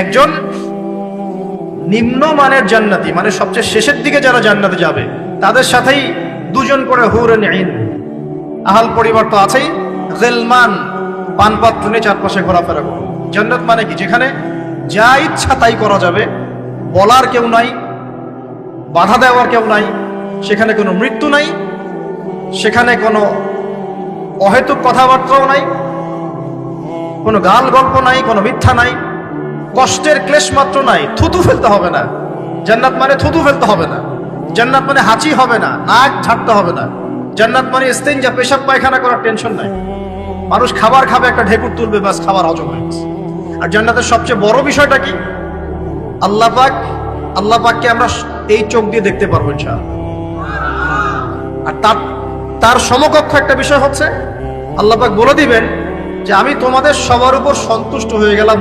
একজন নিম্নমানের জান্নাতি, মানে সবচেয়ে শেষের দিকে যারা জান্নাতে যাবে, তাদের সাথেই দুজন করে হুরুন আইন, আহাল পরিবার তো আছেই, গিলমান, পানপাত্র নিয়ে চারপাশে ঘোরাফেরা করো। জান্নাত মানে কি? যেখানে যা ইচ্ছা তাই করা যাবে, বলার কেউ নাই, বাধা দেওয়ার কেউ নাই, সেখানে কোনো মৃত্যু নাই, সেখানে কোনো অহেতুক কথাবার্তাও নাই, কোনো গাল গল্প নাই, কোনো মিথ্যা নাই, কষ্টের ক্লেশ মাত্র নাই। থুতু ফেলতে হবে না। জান্নাত মানে থুতু ফেলতে হবে না। জান্নাত মানে হাঁচি হবে না, নাক ঝাড়তে হবে না। জান্নাত মানে ইস্তেঞ্জা, পেশাব পায়খানা করার টেনশন নাই। মানুষ খাবার খাবে, একটা ঢেকুর তুলবে, বাস খাবার হজম হয়ে গেছে। আর জান্নাতের সবচেয়ে বড় বিষয়টা কি? আল্লাহ পাককে আমরা এই চোখ দিয়ে দেখতে পারবো ইনশাআল্লাহ। আর তার সমকক্ষ একটা বিষয় হচ্ছে, আল্লাহ পাক বলে দিবেন যে আমি তোমাদের সবার উপর সন্তুষ্ট হয়ে গেলাম।